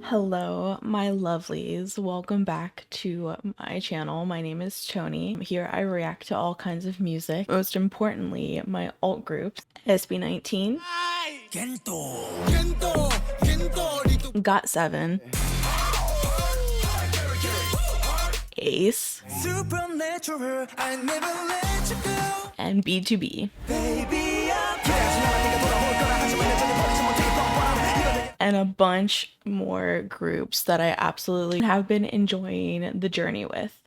Hello, my lovelies. Welcome back to my channel. My name is Tony. Here I react to all kinds of music, most importantly, my alt groups, SB19, Got 7, Ace, and B2B. And a bunch more groups that I absolutely have been enjoying the journey with.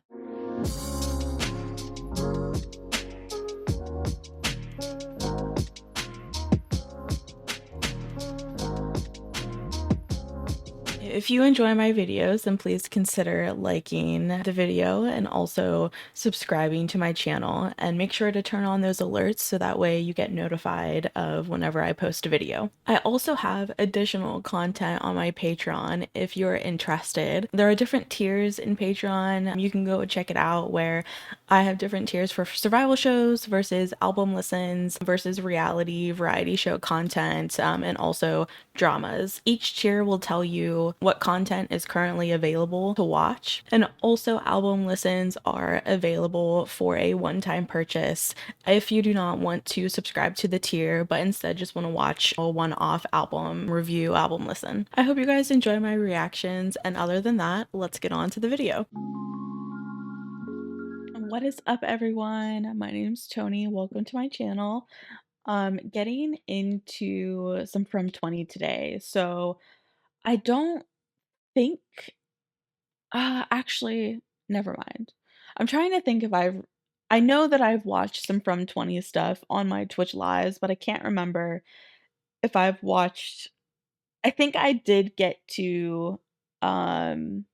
If you enjoy my videos, then please consider liking the video and also subscribing to my channel, and make sure to turn on those alerts so that way you get notified of whenever I post a video. I also have additional content on my Patreon if you're interested. There are different tiers in Patreon. You can go check it out, where I have different tiers for survival shows versus album listens versus reality variety show content, and also dramas. Each tier will tell you what content is currently available to watch, and also album listens are available for a one-time purchase if you do not want to subscribe to the tier but instead just want to watch a one-off album review, album listen. I hope you guys enjoy my reactions, and other than that, let's get on to the video. What is up, everyone? My name's Tony. Welcome to my channel. Getting into some from20 today. So I don't think actually, never mind. I'm trying to think if I know that I've watched some from20 stuff on my Twitch lives, but I can't remember if I've watched. I think I did get to um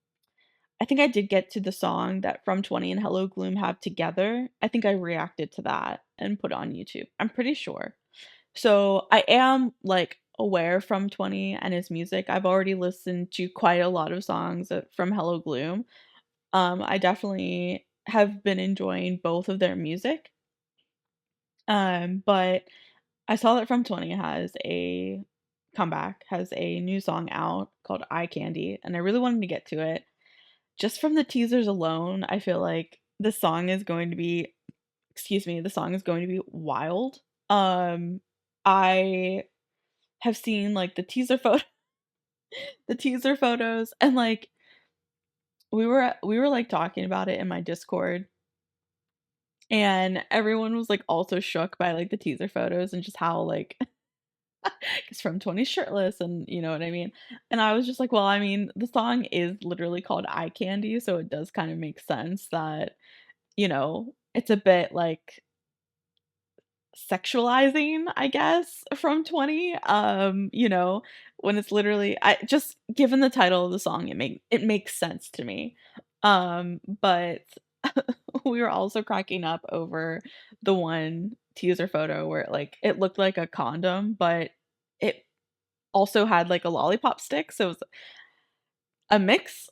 I think I did get to the song that from20 and Hello Gloom have together. I think I reacted to that and put it on YouTube. I'm pretty sure. So I am like aware from 20 and his music. I've already listened to quite a lot of songs from Hello Gloom. I definitely have been enjoying both of their music. But I saw that from 20 has a comeback, has a new song out called Eye Candy, and I really wanted to get to it. Just from the teasers alone, I feel like the song is going to be, excuse me, the song is going to be wild. I have seen like the teaser photos, and like we were like talking about it in my Discord, and everyone was like also shook by like the teaser photos and just how like it's from 20 shirtless, and you know what I mean. And I was just like, well, I mean, the song is literally called Eye Candy, so it does kind of make sense that, it's a bit like sexualizing, I guess, from 20. When it's literally, I just, given the title of the song, it makes sense to me. But we were also cracking up over the one teaser photo where it looked like a condom, but it also had like a lollipop stick, so it was a mix.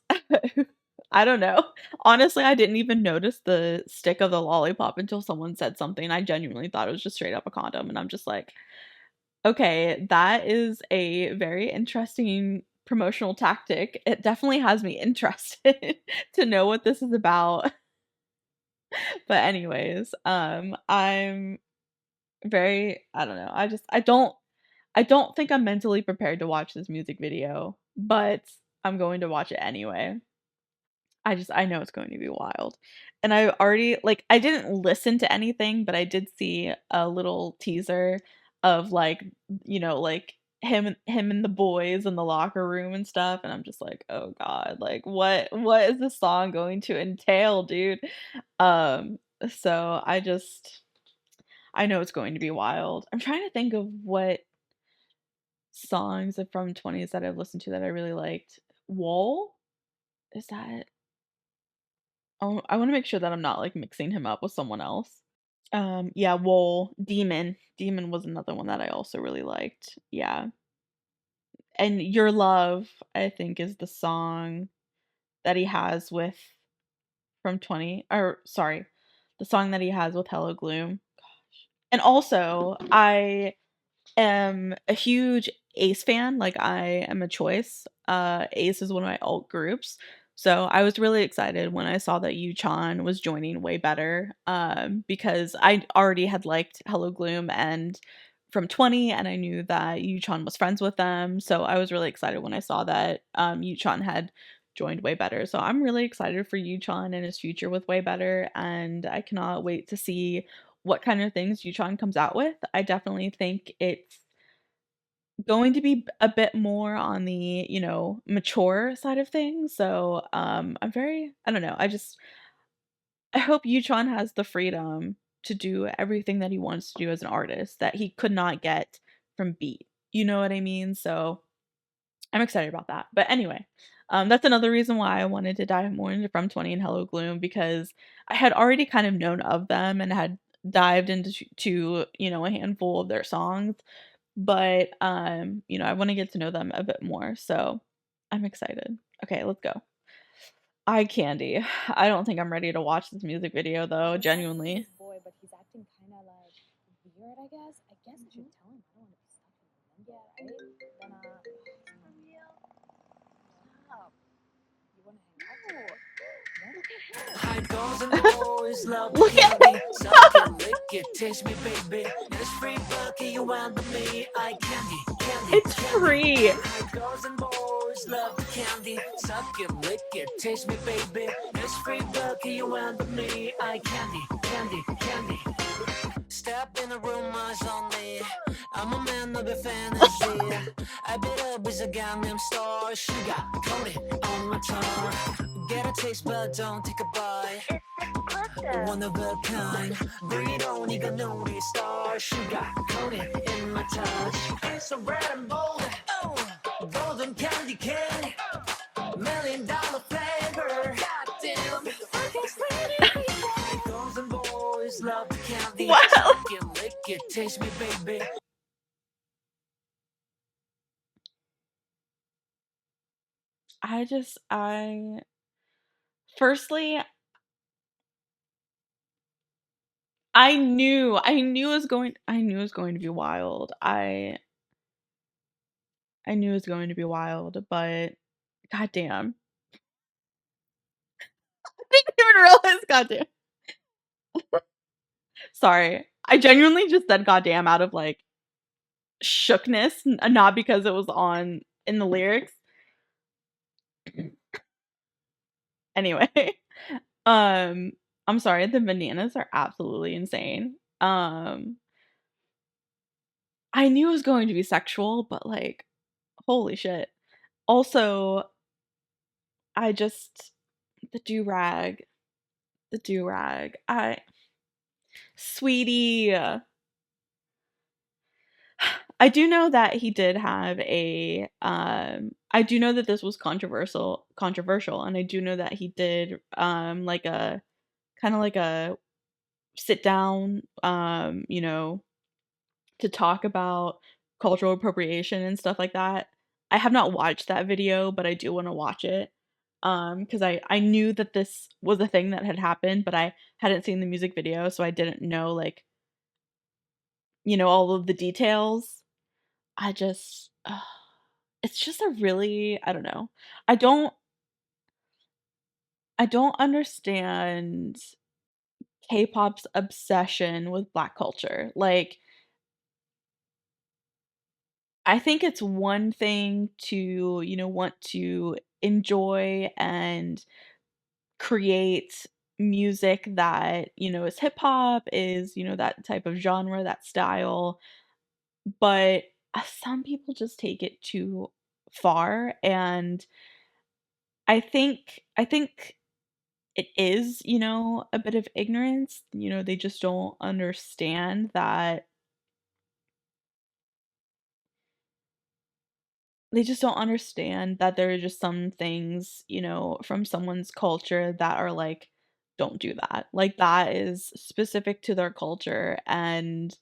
I don't know. Honestly, I didn't even notice the stick of the lollipop until someone said something. I genuinely thought it was just straight up a condom, and I'm just like, okay, that is a very interesting promotional tactic. It definitely has me interested to know what this is about. But anyways, I'm very, I don't know. I don't think I'm mentally prepared to watch this music video, but I'm going to watch it anyway. I know it's going to be wild. And I already, like, I didn't listen to anything, but I did see a little teaser of like, like him and the boys in the locker room and stuff, and I'm just like, "Oh god, like what is this song going to entail, dude?" Um so I know it's going to be wild. I'm trying to think of what songs from 20s that I've listened to that I really liked. Wall? Is that Oh, I wanna make sure that I'm not, like, mixing him up with someone else. Yeah, Wool, Demon. Demon was another one that I also really liked. Yeah. And Your Love, I think, is the song that he has with from 20, or sorry, the song that he has with Hello Gloom. And also, I am a huge Ace fan, like, I am a Choice. Ace is one of my alt groups. So I was really excited when I saw that Yu-chan was joining Way Better, because I already had liked Hello Gloom and from 20, and I knew that Yu-chan was friends with them. So I was really excited when I saw that Yu-chan had joined Way Better. So I'm really excited for Yu-chan and his future with Way Better, and I cannot wait to see what kind of things Yu-chan comes out with. I definitely think it's going to be a bit more on the, mature side of things. So, I'm very I don't know, I hope Yutron has the freedom to do everything that he wants to do as an artist that he could not get from Beat. You know what I mean? So, I'm excited about that. But anyway, that's another reason why I wanted to dive more into From 20 and Hello Gloom, because I had already kind of known of them and had dived into a handful of their songs, but, I wanna get to know them a bit more, so I'm excited. Okay, let's go. Eye Candy. I don't think I'm ready to watch this music video though, genuinely. Boy, but he's acting kind of like weird, I guess. I guess I should tell him I don't want to be stuck in the room. Yeah, right? Then, for real? Stop. You want to hang out? High girls and boys love Look at candy. Suck it, lick it, taste me, baby. It's free bucket, you want me. Eye candy, candy, it's candy. free. High girls and boys love candy. Suck it, lick it, taste me, baby. It's free bucket, you want me. Eye candy, candy, candy. Step in the room, eyes on me. I'm a man of a fantasy. I bet up with a Gangnam Star. Sugar coated on my tongue. Get a taste, but don't take a bite. One of a kind. Burrito, nigga, no star. Sugar coated in my touch. It's so red and bold. Oh, golden candy cane. $1 million flavor. Goddamn. Girls and boys love the candy. Wow. Suck it, lick it, taste me, baby. I firstly, I knew it was going to be wild. I knew it was going to be wild, but goddamn. I didn't even realize, goddamn. Sorry. I genuinely just said goddamn out of like shookness, not because it was on in the lyrics. Anyway, um, I'm sorry, the bananas are absolutely insane. I knew it was going to be sexual, but like, holy shit. Also, I just the do-rag, the do-rag. Sweetie. I do know that he did have I do know that this was controversial, and I do know that he did like a kind of like a sit down, to talk about cultural appropriation and stuff like that. I have not watched that video, but I do want to watch it. Because I knew that this was a thing that had happened, but I hadn't seen the music video, so I didn't know like, all of the details. I just it's just a really I don't know. I don't I don't understand K-pop's obsession with Black culture. Like, I think it's one thing to, want to enjoy and create music that, is hip hop, is, that type of genre, that style, but some people just take it too far, and I think it is, a bit of ignorance. They just don't understand that there are just some things, from someone's culture that are like, don't do that. Like, that is specific to their culture, and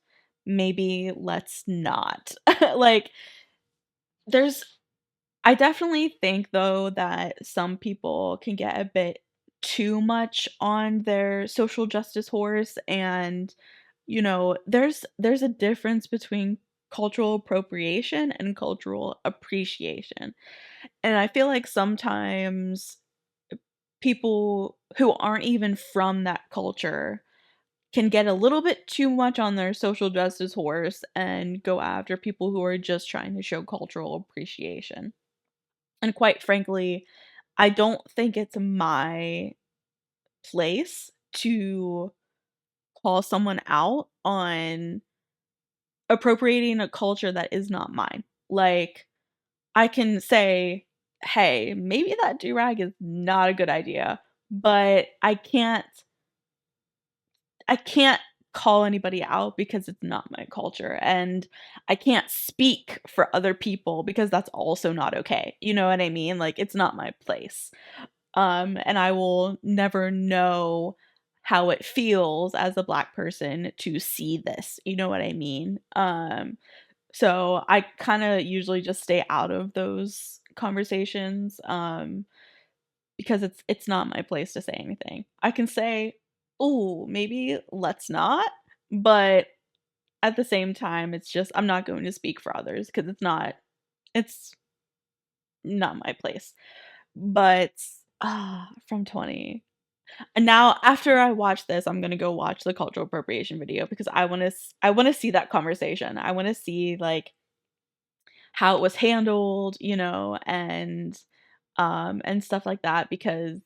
maybe let's not. Like, there's I definitely think though that some people can get a bit too much on their social justice horse, and there's a difference between cultural appropriation and cultural appreciation. And I feel like sometimes people who aren't even from that culture can get a little bit too much on their social justice horse and go after people who are just trying to show cultural appreciation. And quite frankly, I don't think it's my place to call someone out on appropriating a culture that is not mine. Like, I can say, "Hey, maybe that do-rag is not a good idea," but I can't call anybody out because it's not my culture, and I can't speak for other people because that's also not okay. You know what I mean? Like, it's not my place. And I will never know how it feels as a Black person to see this. You know what I mean? So I kinda usually just stay out of those conversations, because it's not my place to say anything. I can say, "Ooh, maybe let's not," but at the same time, it's just I'm not going to speak for others because it's not my place. But, from 20. And now after I watch this, I'm gonna go watch the cultural appropriation video because I wanna see that conversation. I wanna see, like, how it was handled, and stuff like that because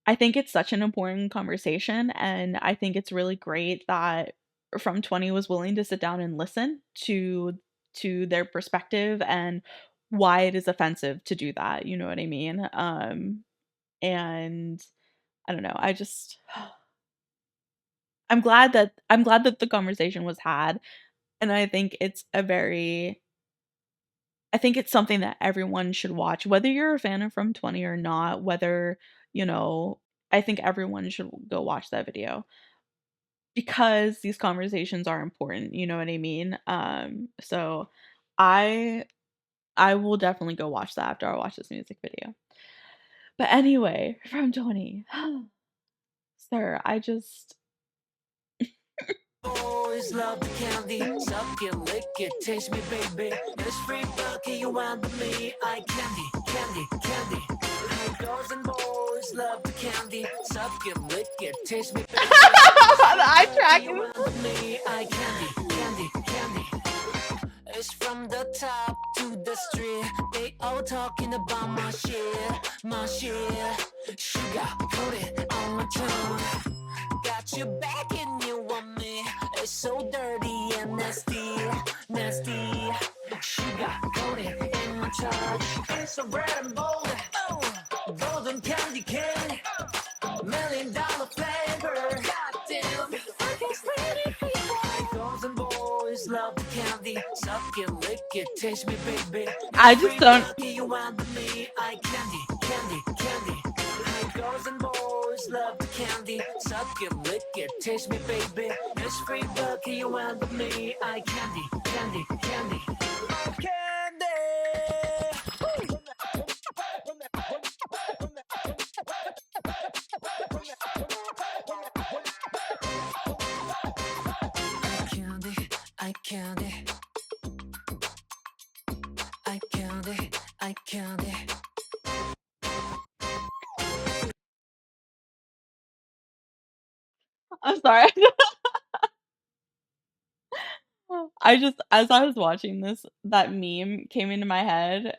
I think it's such an important conversation, and I think it's really great that From 20 was willing to sit down and listen to their perspective and why it is offensive to do that, you know what I mean? And I don't know, I'm glad that the conversation was had, and I think it's something that everyone should watch, whether you're a fan of From 20 or not, you know, I think everyone should go watch that video because these conversations are important, you know what I mean? So I I will definitely go watch that after I watch this music video. But anyway, From 20. Sir, I just Boys love the candy, suck it, lick it, taste me, baby. It's free bucky, you want me. I candy. Girls and boys love the candy, suck it, lick it, taste me, baby. the eye You tracking. want me. I candy. It's from the top to the street. They all talking about my shit. Sugar coated on my tongue. Got your back and you want me. It's so dirty and nasty. Sugar coated in my touch. It's so red and bold. Golden candy cane. $1 million flavor. Goddamn. It's pretty people. Girls and boys love the candy. Suck it, lick it, taste me, baby. I just don't You want me. I candy. Girls and boys love the candy. Suck it, lick it, taste me, baby. It's free bucky, you want me. I candy. I candy. I'm sorry. I just as I was watching this, that meme came into my head.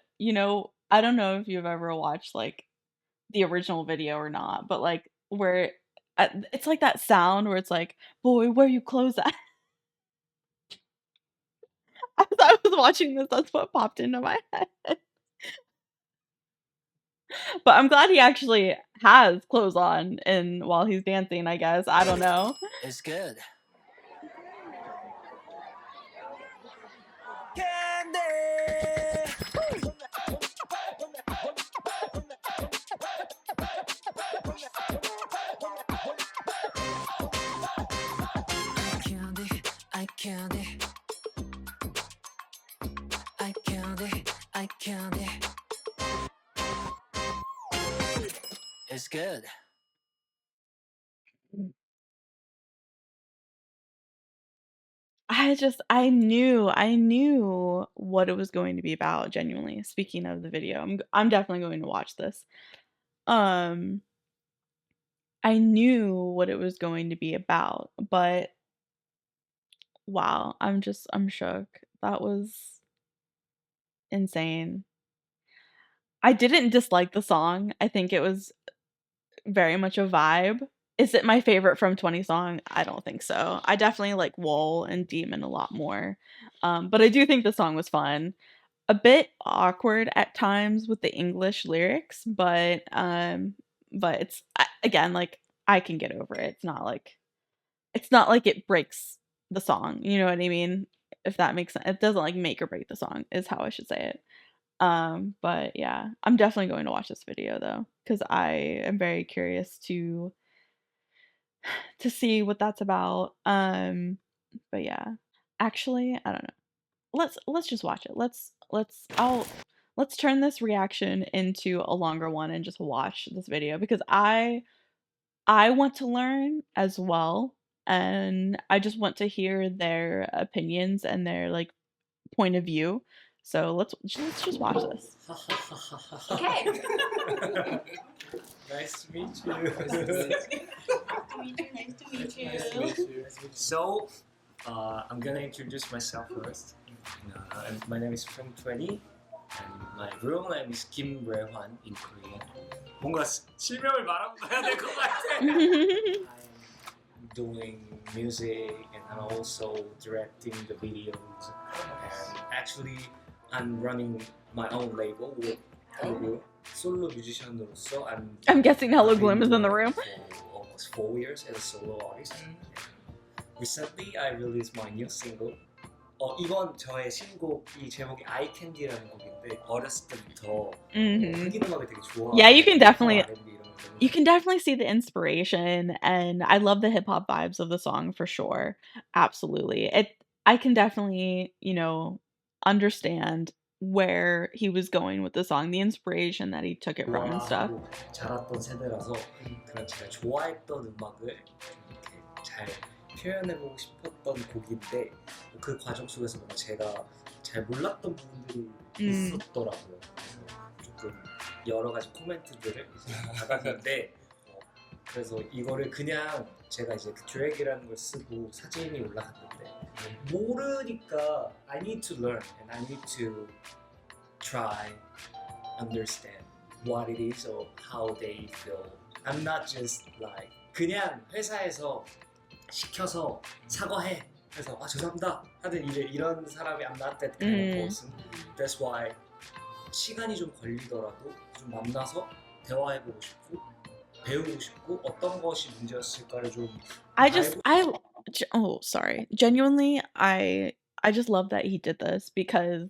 I don't know if you've ever watched, like, the original video or not, but, like, where it's like that sound where it's like, "Boy, where you clothes at?" As I was watching this, that's what popped into my head. But I'm glad he actually has clothes on and while he's dancing, I guess. I don't know. It's good. I candy. It's good. I knew what it was going to be about, genuinely. Speaking of the video, I'm definitely going to watch this. Um, I knew what it was going to be about, but wow, I'm shook. That was insane. I didn't dislike the song. I think it was very much a vibe. Is it my favorite from 20 song? I don't think so. I definitely like Wool and Demon a lot more. But I do think the song was fun. A bit awkward at times with the English lyrics, but it's again like I can get over it. It's not like it breaks the song. You know what I mean? If that makes sense. It doesn't like make or break the song is how I should say it. But yeah, I'm definitely going to watch this video though cuz I am very curious to see what that's about. But yeah. Actually, I don't know. Let's just watch it. Let's turn this reaction into a longer one and just watch this video because I want to learn as well and I just want to hear their opinions and their like point of view. So let's just watch this. Okay. Nice to meet you. Nice to meet you. Nice to meet you. So, I'm gonna introduce myself first. My name is from20 and my real name is Kim Rae-hwan in Korean. 뭔가 실명을 말하고 가야 될 것 같아. I'm doing music and I'm also directing the videos. And actually, I'm running my own label with Hello solo musician으로서 I'm guessing Hello I've been Gloom is in the doing room. it for almost 4 years as a solo artist. Recently, I released my new single. 이건 저의 신곡이 제목이 I Candy라는 곡인데 어렸을 때부터 흑인 음악을 되게 좋아하고 Yeah, you can definitely R&B 이런 거 때문에 you can definitely see the inspiration and I love the hip hop vibes of the song for sure. Absolutely. I can definitely, understand where he was going with the song, the inspiration that he took it from and stuff. 좋아하고 자랐던 세대라서 그런 제가 좋아했던 음악을 좀 이렇게 잘 표현해보고 싶었던 곡인데 그 과정 속에서 뭔가 제가 잘 몰랐던 부분들이 있었더라고요. 그래서 조금 여러 가지 코멘트들을 이제 받았는데 그래서 이거를 그냥 제가 이제 그 드랙이라는 걸 쓰고 사진이 올라갔는데 모르니까 I need to learn and I need to try understand what it is or how they feel. I'm not just like 그냥 회사에서 시켜서 사과해 해서 죄송합니다 하든 이런 사람이 I'm not that kind of person. That's why 시간이 좀 걸리더라도 좀 만나서 대화해보고 싶고 배우고 싶고 어떤 것이 문제였을까를 좀 sorry. Genuinely, I just love that he did this because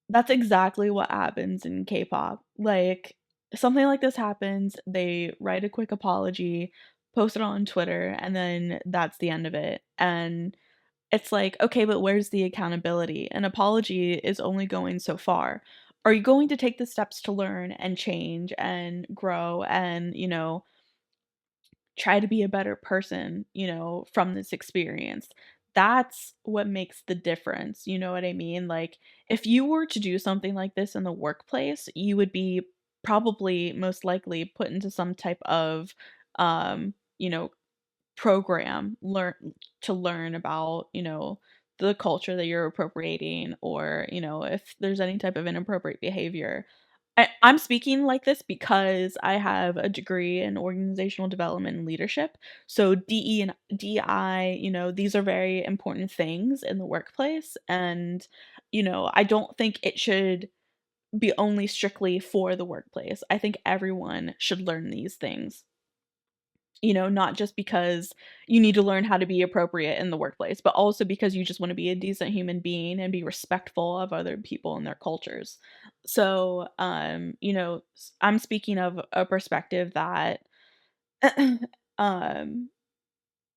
that's exactly what happens in K-pop. Like something like this happens, they write a quick apology, post it on Twitter, and then that's the end of it. And it's like, okay, but where's the accountability? An apology is only going so far. Are you going to take the steps to learn and change and grow and, try to be a better person, from this experience? That's what makes the difference. You know what I mean? Like, if you were to do something like this in the workplace, you would be probably most likely put into some type of, you know, learn about, the culture that you're appropriating or, if there's any type of inappropriate behavior. I'm speaking like this because I have a degree in organizational development and leadership. So DE and DI, these are very important things in the workplace. And, I don't think it should be only strictly for the workplace. I think everyone should learn these things, not just because you need to learn how to be appropriate in the workplace, but also because you just want to be a decent human being and be respectful of other people and their cultures. So, I'm speaking of a perspective that, um,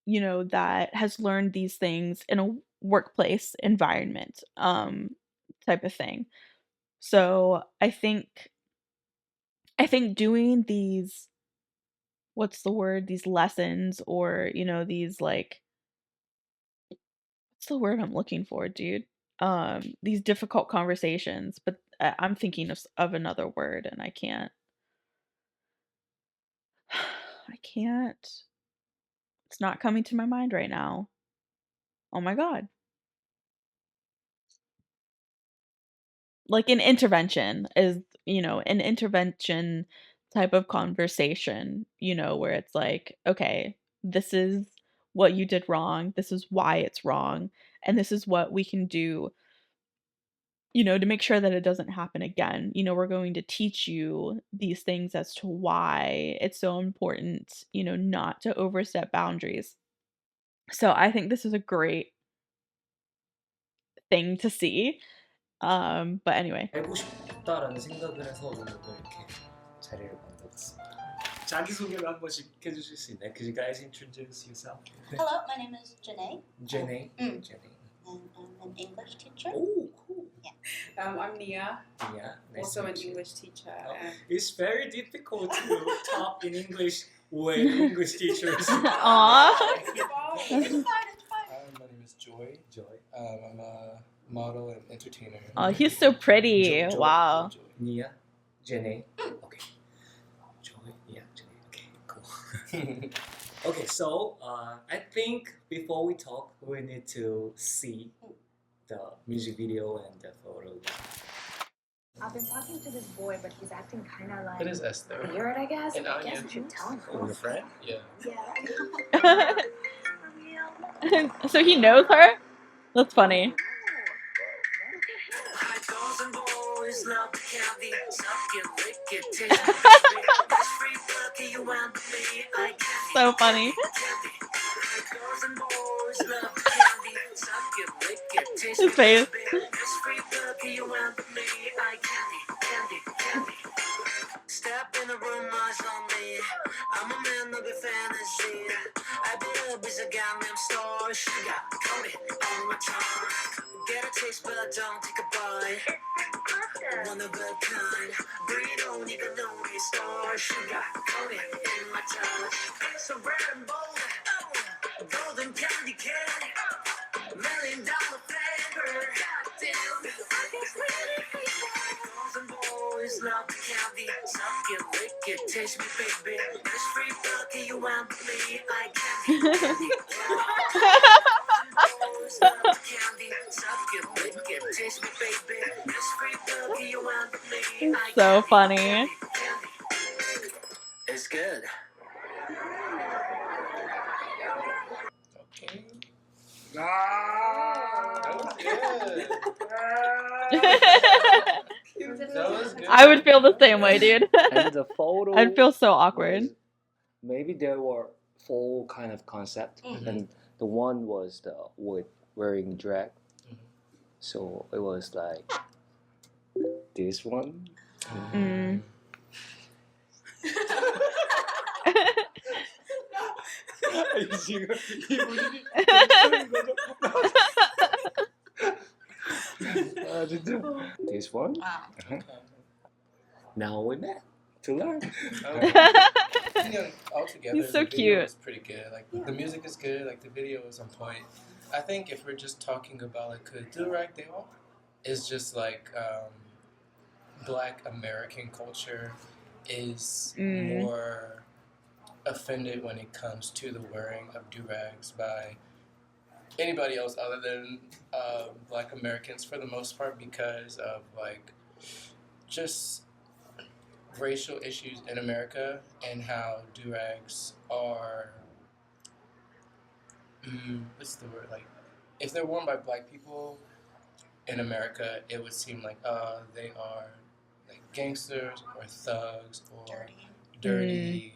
that has learned these things in a workplace environment, type of thing. So I think doing these what's the word? These lessons or, these like what's the word I'm looking for, dude? These difficult conversations, but I'm thinking of another word and I can't. I can't. It's not coming to my mind right now. Oh my god. Like an intervention is, an intervention type of conversation, where it's like, okay, this is what you did wrong, this is why it's wrong, and this is what we can do, to make sure that it doesn't happen again. We're going to teach you these things as to why it's so important, not to overstep boundaries. So I think this is a great thing to see. But anyway. 알고 싶다라는 생각을 해서 오늘 이렇게 자리를 만들었습니다. 자기소개를 한 번씩 해주실 수 있나요? Could you guys introduce yourself? Hello, my name is Janae. Janae. And I'm an English teacher. Oh, cool. Yeah. I'm Nia, Yeah, nice also to an meet you. English teacher. It's very difficult to talk in English with English teachers. Aww. It's fine, it's fine. My name is Joy. Joy. I'm a model and entertainer. Oh, he's so pretty. Joy. Wow. Joy. Nia, Janae. Okay. Joy. Yeah, Janae. Okay, cool. Okay, so I think before we talk, we need to see the music video and the photos. I've been talking to this boy, but he's acting kind of like It is Esther. weird, I guess. And I guess Anya. I should tell him. Oh, your friend? Yeah. Yeah. For real. So he knows her? That's funny. Girls and boys love the candy, suck it, lick it, taste it, baby. That's free bucket, you want me, I candy. So funny. Candy. Girls and boys love the candy, suck it, lick it, taste His it, face. baby. That's free bucket, you want me, I candy, candy, candy. Step in the room, eyes on me. I'm a man of your fantasy. I beat up as a Gangnam Star. Sugar coated on my tongue. Get a taste, but don't take a bite. One of a kind. Breathe on, you can know me. Star. Sugar coated in my touch. So red and bold. Golden candy cane. $1,000,000 flavor. Goddamn. Girls and boys love the candy. Suck it, lick it, taste me, baby. This free bucket, you want me, I candy. Candy. Boys love the candy. Suck it, lick it, taste me, baby. This free bucket, you want me, I So candy. funny. Candy, candy. It's good. Okay. Ah! That was good. I would feel the same way, dude. And the photo I'd feel so awkward. was- maybe there were four kind of concept, and the one was the with wearing drag. So it was like this one. Mm. 지금 이 분위기 진짜. This one. Wow. Now we met to learn. 그냥 altogether, He's so the video cute. is pretty good. Like the music is good. Like the video is on point. I think if we're just talking about like do-rag 대화, it's just like Black American culture is more offended when it comes to the wearing of do-rags by anybody else other than Black Americans for the most part because of like just racial issues in America and how do-rags are what's the word, like if they're worn by Black people in America it would seem like they are like gangsters or thugs or dirty.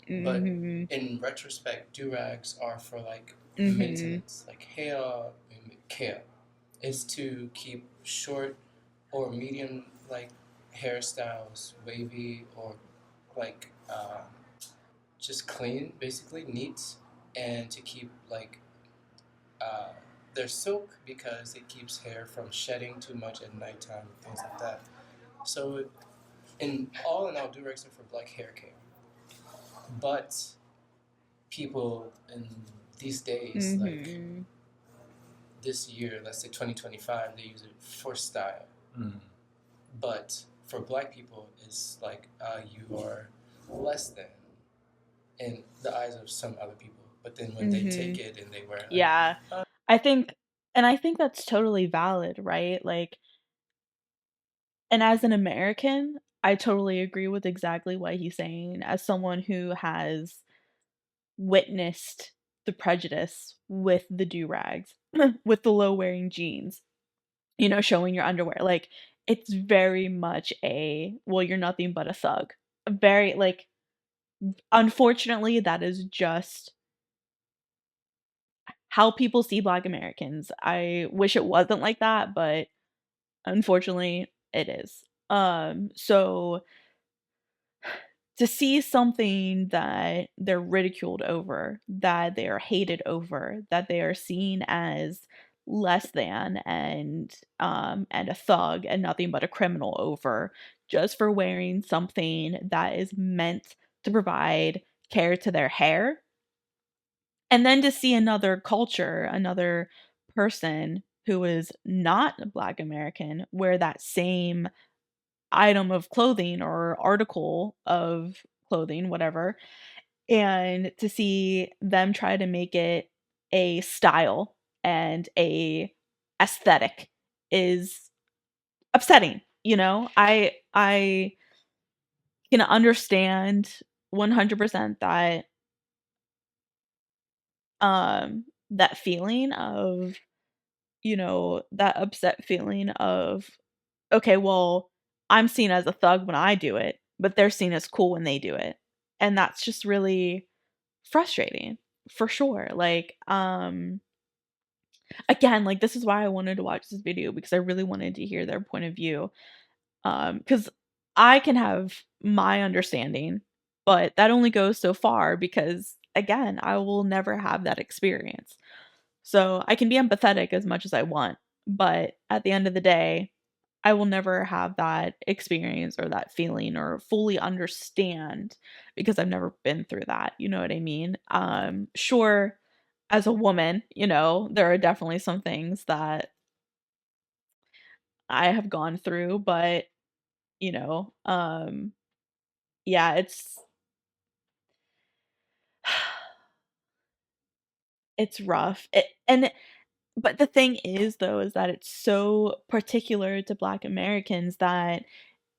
But Mhm. in retrospect, do-rags are for like Mhm. maintenance, like hair care is to keep short or medium like hairstyles wavy or like just clean, basically neat, and to keep like they're silk because it keeps hair from shedding too much at nighttime, things like that. So in all, do-rags are for Black hair care. But people in these days like Mhm. this year, let's say 2025, they use it for style. But for black people, it's like you are less than in the eyes of some other people. But then when they take it and they wear it, like, Yeah. I think I think that's totally valid, right? Like, and as an American, I totally agree with exactly what he's saying. As someone who has witnessed the prejudice with the do-rags, with the low-wearing jeans, showing your underwear. Like, it's very much well, you're nothing but a thug. Very, like, unfortunately, that is just how people see Black Americans. I wish it wasn't like that, but unfortunately, it is. So to see something that they're ridiculed over, that they are hated over, that they are seen as less than and a thug and nothing but a criminal over just for wearing something that is meant to provide care to their hair. And then to see another culture, another person who is not a Black American wear that same item of clothing or article of clothing, whatever, and to see them try to make it a style and a aesthetic is upsetting. I can understand 100% that feeling of, that upset feeling of, okay, well, I'm seen as a thug when I do it, but they're seen as cool when they do it. And that's just really frustrating for sure. Like, again, like this is why I wanted to watch this video because I really wanted to hear their point of view. Because I can have my understanding, but that only goes so far because again, I will never have that experience. So I can be empathetic as much as I want, but at the end of the day, I will never have that experience or that feeling or fully understand because I've never been through that. You know what I mean? Sure, as a woman, there are definitely some things that I have gone through, but you know, um, yeah, it's rough. But the thing is though is that it's so particular to Black Americans that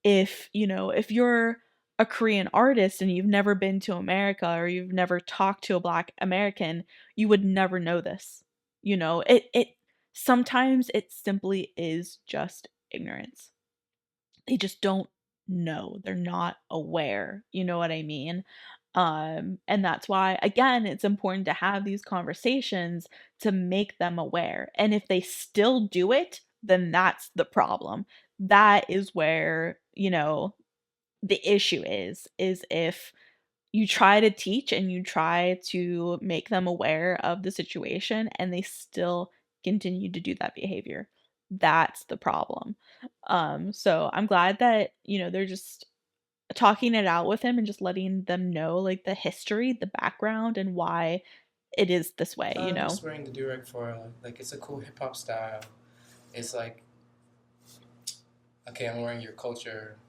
if you're a Korean artist and you've never been to America or you've never talked to a Black American, you would never know this. It sometimes it simply is just ignorance. They just don't know. They're not aware. You know what I mean? And that's why, again, it's important to have these conversations to make them aware. And if they still do it, then that's the problem. That is where, the issue is if you try to teach and you try to make them aware of the situation and they still continue to do that behavior. That's the problem. So I'm glad that, they're just talking it out with him and just letting them know like the history, the background and why it is this way, I'm just wearing the durag for like it's a cool hip hop style. It's like, okay, I'm wearing your culture.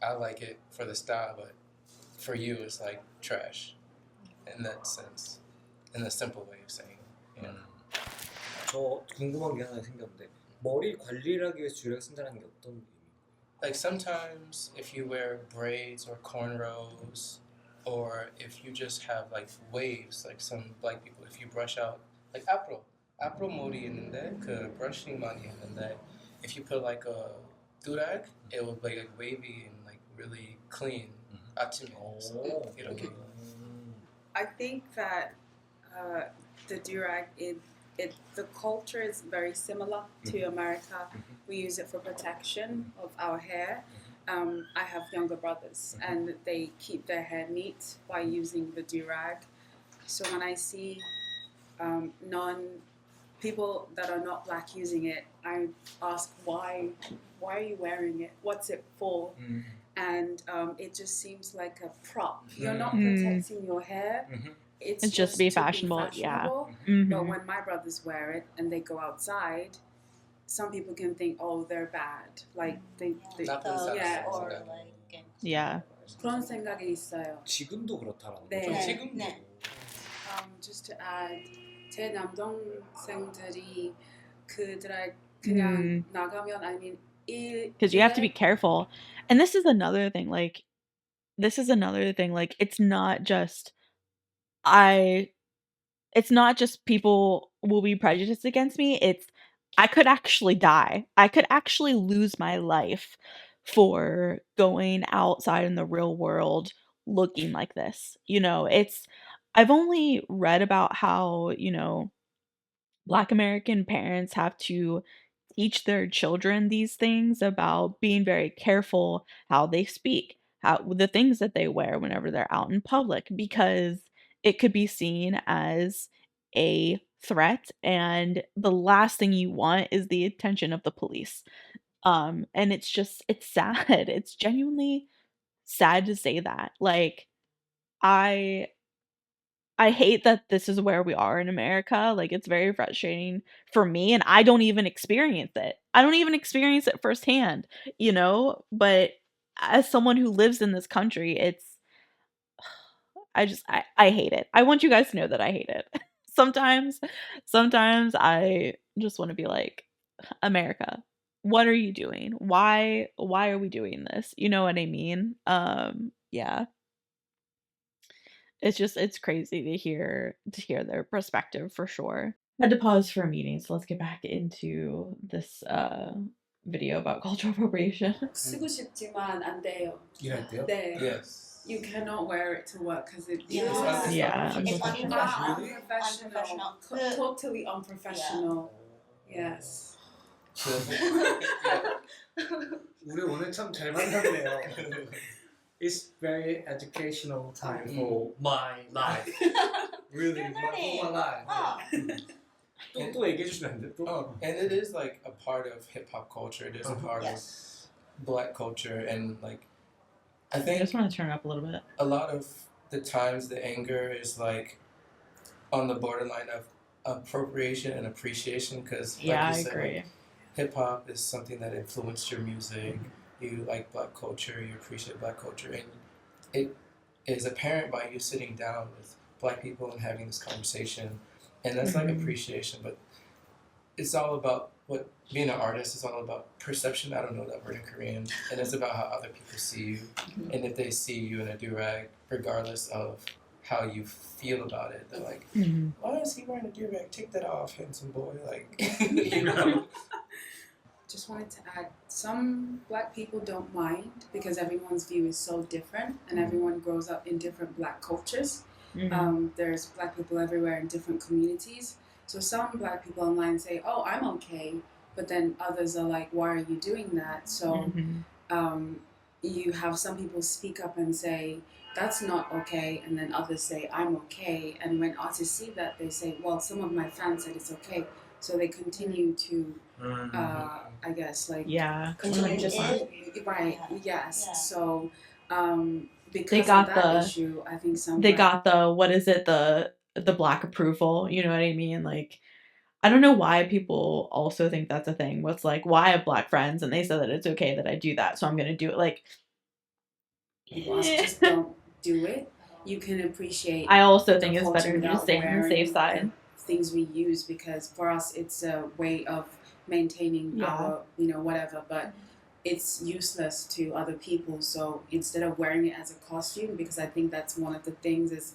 I like it for the style, but for you, it's like trash. In that sense, in a simple way of saying. Yeah. 저 궁금한 게 하나 생겼는데 머리 관리를 하기 위해서 주력 쓴다는 게 어떤 의미인가요? Like sometimes if you wear braids or cornrows, or if you just have like waves, like some Black people, if you brush out like 앞으로 머리 있는데 그 brushing 많이 했는데 if you put like a durag, it will be like wavy and like really clean. 아침에 이렇게. I think that the durag the culture is very similar to America. We use it for protection of our hair. I have younger brothers and they keep their hair neat by using the durag. So when I see people that are not Black using it, I ask why are you wearing it? What's it for? And it just seems like a prop. You're not protecting your hair. It's just to be fashionable, yeah. But Mhm. when my brothers wear it and they go outside, some people can think, oh, they're bad. Like they 나쁜 yeah. 사람. or 생각. like Yeah. 그런 생각이 있어요. 지금도 그렇다라는 네. 거죠. 지금도. 네. Just to add, 제 남동생들이 그들 그냥 나가면 I mean Because you have to be careful. And this is another thing, like it's not just it's not just people will be prejudiced against me, it's I could actually die. I could actually lose my life for going outside in the real world looking like this. You know, it's I've only read about how, Black American parents have to teach their children these things about being very careful how they speak, how the things that they wear whenever they're out in public, because it could be seen as a threat, and the last thing you want is the attention of the police. And it's sad. It's genuinely sad to say that. Like I I hate that this is where we are in America. Like, it's very frustrating for me, and I don't even experience it. I don't even experience it firsthand, But as someone who lives in this country, I hate it. I want you guys to know that I hate it. sometimes, sometimes I just want to be like, America, what are you doing? Why are we doing this? You know what I mean? Yeah. It's crazy to hear their perspective for sure. Had to pause for a meeting, so let's get back into this video about cultural appropriation. 쓰고 싶지만 안 돼요. 일할 때요? 네. Yes. You cannot wear it to work because it Yeah. is Yeah. It's unprofessional. unprofessional. Totally unprofessional. Yes. 우리 오늘 참 잘 만났네요. It's very educational time for my life. Really, for my life. 또 얘기해 주시면 안 돼? 또? Oh, and it is like a part of hip hop culture. It is a part Yes. of Black culture, and like I I think just want to turn it up a little bit. a lot of the times the anger is like on the borderline of appropriation and appreciation, because like Yeah, you I said, agree. hip hop is something that influenced your music. You like Black culture, you appreciate Black culture, and it is apparent by you sitting down with Black people and having this conversation, and that's like appreciation. But it's all about what being an artist is all about perception. I don't know that word in Korean, and it's about how other people see you, and if they see you in a do-rag, regardless of how you feel about it, they're like, why is he wearing a do-rag? Take that off, handsome boy. Like, you know. Just wanted to add, some Black people don't mind because everyone's view is so different, and everyone grows up in different Black cultures. There's Black people everywhere in different communities. So some Black people online say, oh, I'm okay, but then others are like, why are you doing that? So you have some people speak up and say, that's not okay, and then others say, I'm okay. And when artists see that, they say, well, some of my fans said it's okay. So they continue to, I guess, like... Yeah. Continue just it. right, Yeah. yes. Yeah. So because They got of that the- issue, I think some... They got the Black approval, you know what I mean? Like, I don't know why people also think that's a thing. What's like, well, I have Black friends and they said that it's okay that I do that, so I'm gonna do it. Like, People just don't do it. You can appreciate... I also think the it's better culture to just without stay on the wearing safe side. things we use, because for us it's a way of maintaining our, whatever, but it's useless to other people. So instead of wearing it as a costume, because I think that's one of the things is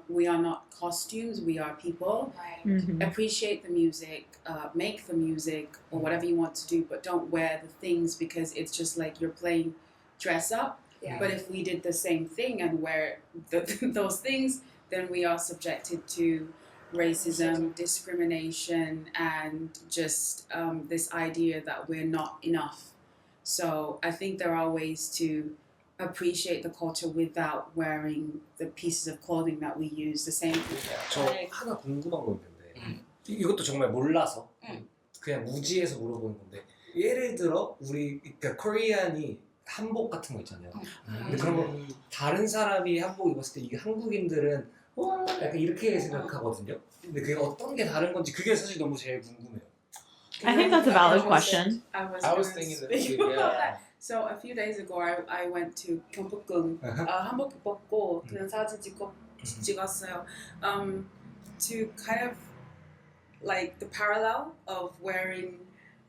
we are not costumes, we are people. Right. Appreciate the music, make the music or whatever you want to do, but don't wear the things because it's just like you're playing dress up. Yeah. But if we did the same thing and wear those things, then we are subjected to racism, discrimination, and just this idea that we're not enough. So I think there are ways to appreciate the culture without wearing the pieces of clothing that we use, the same thing. 저 하나 궁금한 거 있는데 이것도 정말 몰라서 그냥 무지해서 물어보는 건데, 예를 들어 우리 그러니까 코리안이 한복 같은 거 있잖아요. 근데 그런 거 다른 사람이 한복 입었을 때 이 한국인들은 와 약간 이렇게 생각하거든요. 근데 그게 어떤 게 다른 건지 그게 사실 너무 제일 궁금해요. I think that's a valid question. I I was gonna thinking that speak too, about yeah. that. So a few days ago, I went to 경복궁. 한복 입고 그냥 사진 찍었어요. To kind of like the parallel of wearing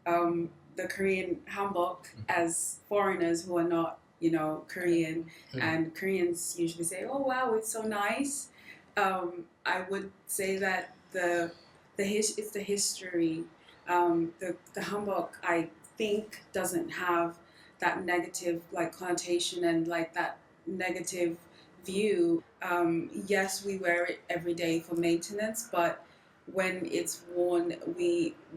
the Korean hanbok as foreigners who are not, you know, Korean, and Koreans usually say, "Oh wow, it's so nice." I would say that it's the history. The hanbok, I think, doesn't have that negative like connotation and like that negative view. Yes, we wear it every day for maintenance, but when it's worn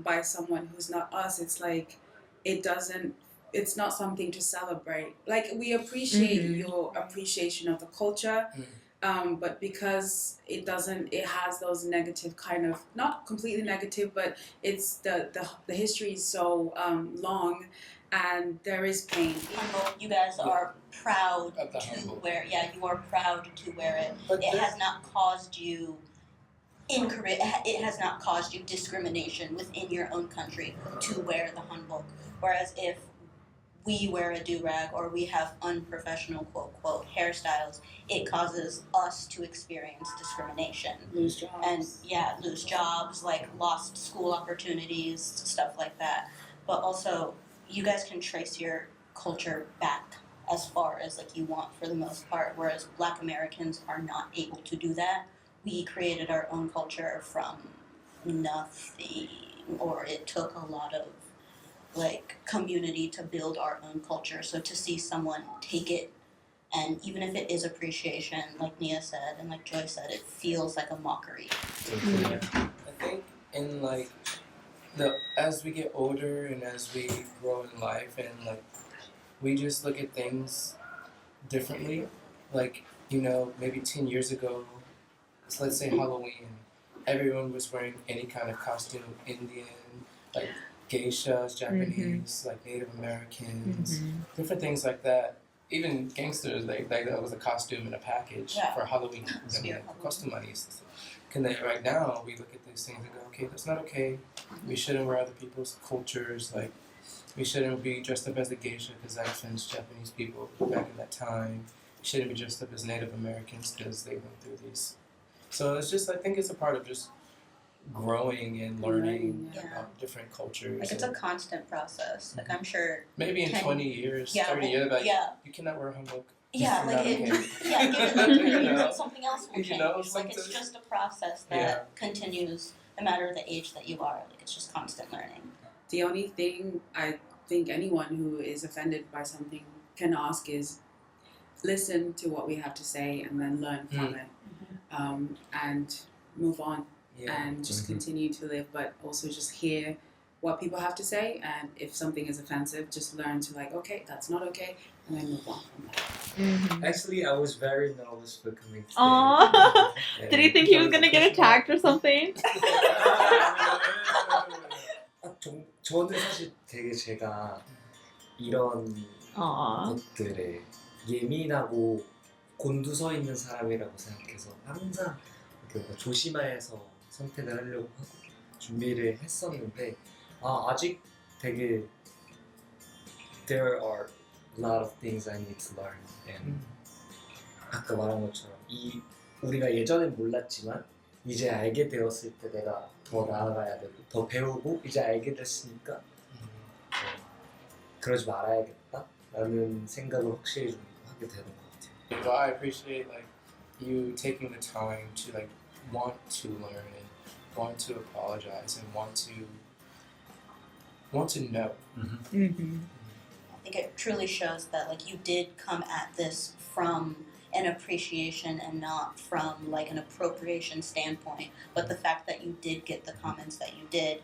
by someone who's not us, it's like it doesn't. It's not something to celebrate. Like we appreciate your appreciation of the culture, but because it has those negative kind of, not completely negative, but it's the history is so long, and there is pain. You guys are proud Of the to hanbok. wear. Yeah, you are proud to wear it. But It has not caused you in Korea. It has not caused you discrimination within your own country to wear the hanbok. Whereas if we wear a do-rag or we have unprofessional quote hairstyles, it causes us to experience discrimination. Lose jobs. And lose jobs, like lost school opportunities, stuff like that. But also, you guys can trace your culture back as far as like you want for the most part, whereas Black Americans are not able to do that. We created our own culture from nothing, or it took a lot of like community to build our own culture. So to see someone take it, and even if it is appreciation, like Nia said and like Joy said, it feels like a mockery. I think in like as we get older and as we grow in life and like we just look at things differently. Like, you know, maybe 10 years ago, so let's say Halloween, everyone was wearing any kind of costume, Indian, like geishas, Japanese, like Native Americans, different things like that. Even gangsters, like that was a costume in a package for Halloween. Customized. Right now, we look at these things and go, okay, that's not okay. We shouldn't wear other people's cultures. Like, we shouldn't be dressed up as a geisha because that offends Japanese people back in that time. We shouldn't be dressed up as Native Americans because they went through these. So it's just, I think it's a part of just growing and learning about different cultures. Like it's a constant process. Like I'm sure maybe in 20 years, 30 years, like you cannot wear hanbok. Yeah, like given that something else will change. You know, like it's just a process that continues no matter the age that you are. Like it's just constant learning. The only thing I think anyone who is offended by something can ask is listen to what we have to say and then learn from it, and move on and just continue to live, but also just hear what people have to say, and if something is offensive, just learn to like, okay, that's not okay, and then move on from that. Actually, I was very nervous for coming today. Aww. Did he think he was gonna get attacked or something? 저는 사실 되게 제가 이런 것들에 예민하고 곤두서 있는 사람이라고 생각해서 항상 이렇게 조심해서 선택을 하려고 하고 준비를 했었는데 아직 되게 there are a lot of things I need to learn. And 아까 말한 것처럼 우리가 예전엔 몰랐지만 이제 알게 되었을 때 내가 더 나아가야 되고 더 배우고 이제 알게 됐으니까 그러지 말아야겠다라는 생각을 확실히 좀 하게 되는 것 같아요. So I appreciate like you taking the time to like want to learn and want to apologize and want to know. I think it truly shows that like you did come at this from an appreciation and not from like an appropriation standpoint, but the fact that you did get the comments that you did,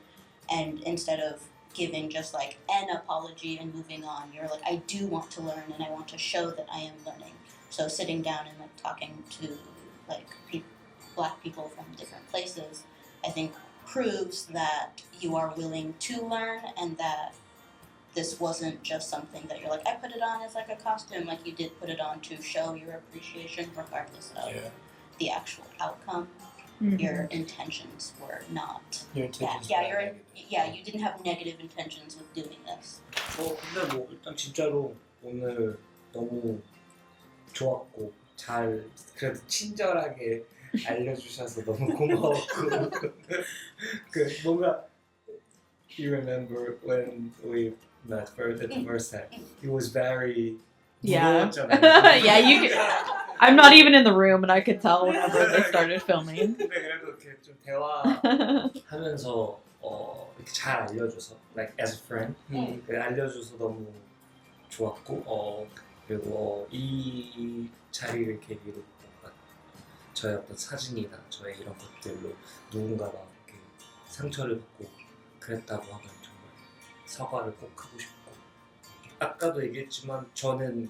and instead of giving just like an apology and moving on, you're like, I do want to learn and I want to show that I am learning. So sitting down and like talking to like Black people from different places, I think proves that you are willing to learn and that this wasn't just something that you're like, I put it on as like a costume, like you did put it on to show your appreciation regardless of the actual outcome, your intentions were not Your bad. intentions Yeah, were not negative. you didn't have negative intentions with doing this. 근데 뭐 일단 진짜로 오늘 너무 좋았고 잘 그래도 친절하게 알려주셔서 너무 고마웠고 그 뭔가 you remember when we met for the first time it was very Yeah. 무거웠잖아요. Yeah, you could, I'm not even in the room and I could tell whenever they started filming. 근데 그래도 이렇게 좀 대화하면서 이렇게 잘 알려줘서 like as a friend 그 알려줘서 너무 좋았고 그리고 이 자리를 계기로 뭔가 저의 어떤 사진이나 저의 이런 것들로 누군가가 이렇게 상처를 받고 그랬다고 하면 정말 사과를 꼭 하고 싶고 아까도 얘기했지만 저는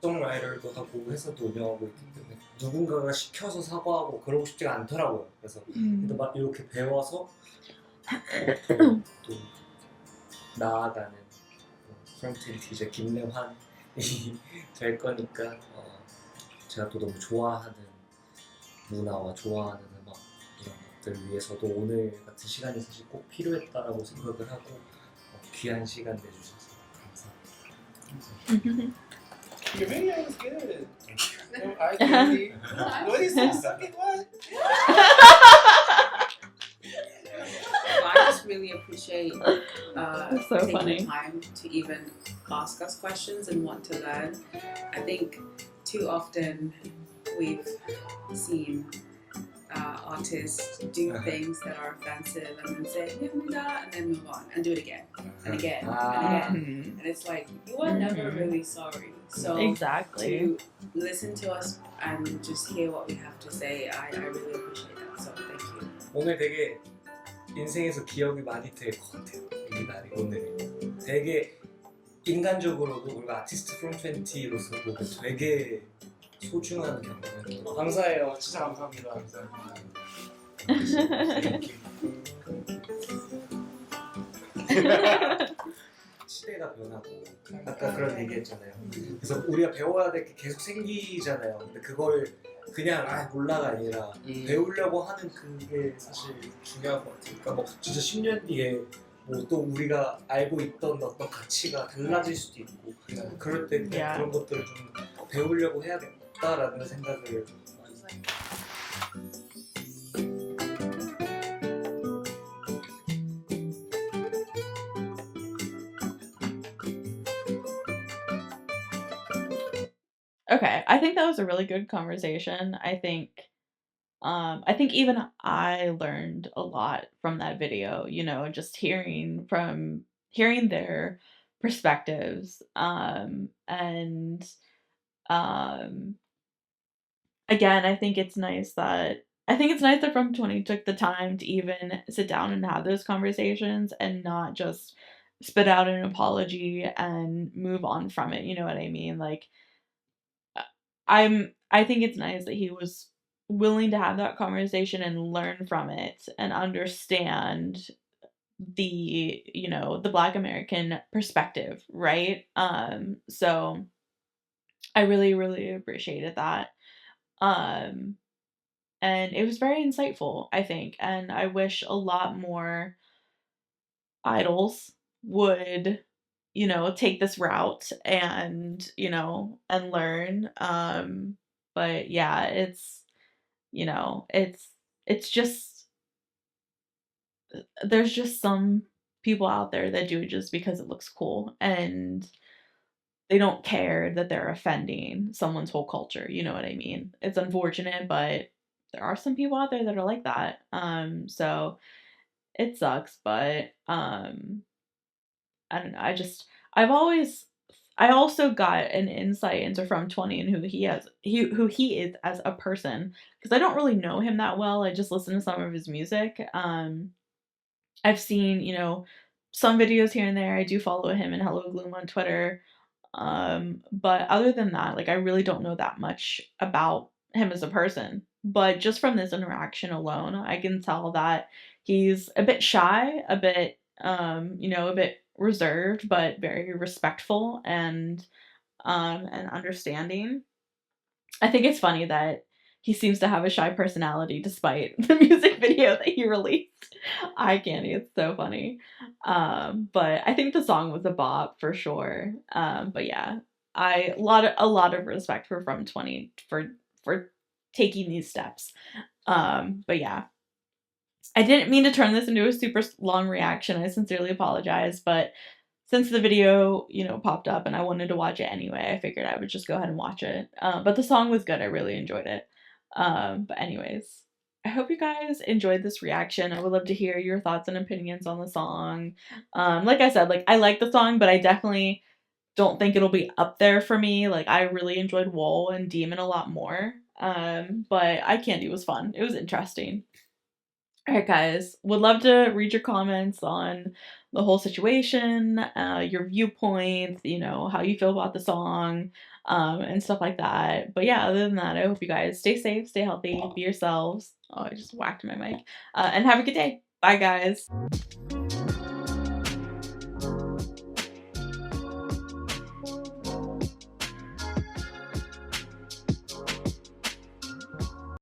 송라이터도 하고 회사도 운영하고 있기 때문에 누군가가 시켜서 사과하고 그러고 싶지가 않더라고요. 그래서 근데 막 이렇게 배워서 또 나아가는 from20 이제 김래환이 될 거니까 제가 또 너무 좋아하는 문화와 좋아하는 음악 이런 것들 위해서도 오늘 같은 시간이 사실 꼭 필요했다라고 생각을 하고 귀한 시간 내주셔서 감사합니다. Your video was good. I candy. What is this? Suck it, what? I just really appreciate That's so taking funny. the time to even ask us questions and want to learn. I think too often we've seen artists do things that are offensive and then say and then move on and do it again and again and again. And it's like you are never really sorry. So Exactly. to listen to us and just hear what we have to say, I really appreciate that. So thank you. 오늘 되게 인생에서 기억이 많이 될 것 같아요. 이 날이 오늘이 되게 인간적으로도 우리가 아티스트 from20로서도 되게 소중한 경험이었던 감사해요. 진짜 감사합니다. 시대가 변하고 아까 그런 얘기했잖아요. 그래서 우리가 배워야 될 게 계속 생기잖아요. 근데 그걸 그냥 몰라가 아니라 배우려고 하는 그게 사실 중요한 것 같아요. 그러니까 뭐 진짜 10년 뒤에 뭐 또 우리가 알고 있던 어떤 가치가 달라질 수도 있고 그럴 때 Yeah. 그런 것들을 좀 배우려고 해야겠다라는 생각을 많이 해요. Okay, I think that was a really good conversation. I think even I learned a lot from that video, just hearing their perspectives. And again, I think it's nice that from20 took the time to even sit down and have those conversations and not just spit out an apology and move on from it. You know what I mean? Like I think it's nice that he was willing to have that conversation and learn from it and understand the Black American perspective, right? So I really, really appreciated that. And it was very insightful, I think, and I wish a lot more idols would take this route and learn. But yeah, it's just there's just some people out there that do it just because it looks cool and they don't care that they're offending someone's whole culture. You know what I mean? It's unfortunate, but there are some people out there that are like that. So it sucks, but I don't know. I also got an insight into from20 and who he is as a person because I don't really know him that well. I just listen to some of his music. I've seen, some videos here and there. I do follow him and Hello Gloom on Twitter. But other than that, like I really don't know that much about him as a person. But just from this interaction alone, I can tell that he's a bit shy, a bit a bit reserved, but very respectful and understanding. I think it's funny that he seems to have a shy personality despite the music video that he released. Eye candy, it's so funny. But I think the song was a bop for sure. But yeah, a lot of respect for from20 for taking these steps. But yeah, I didn't mean to turn this into a super long reaction. I sincerely apologize, but since the video, popped up and I wanted to watch it anyway, I figured I would just go ahead and watch it. But the song was good. I really enjoyed it. But anyways, I hope you guys enjoyed this reaction. I would love to hear your thoughts and opinions on the song. Like I said, I like the song, but I definitely don't think it'll be up there for me. I really enjoyed Wool and Demon a lot more. But Eye Candy was fun. It was interesting. All right, guys, would love to read your comments on the whole situation, your viewpoints, how you feel about the song, and stuff like that. But yeah, other than that, I hope you guys stay safe, stay healthy, be yourselves. Oh, I just whacked my mic. And have a good day. Bye, guys.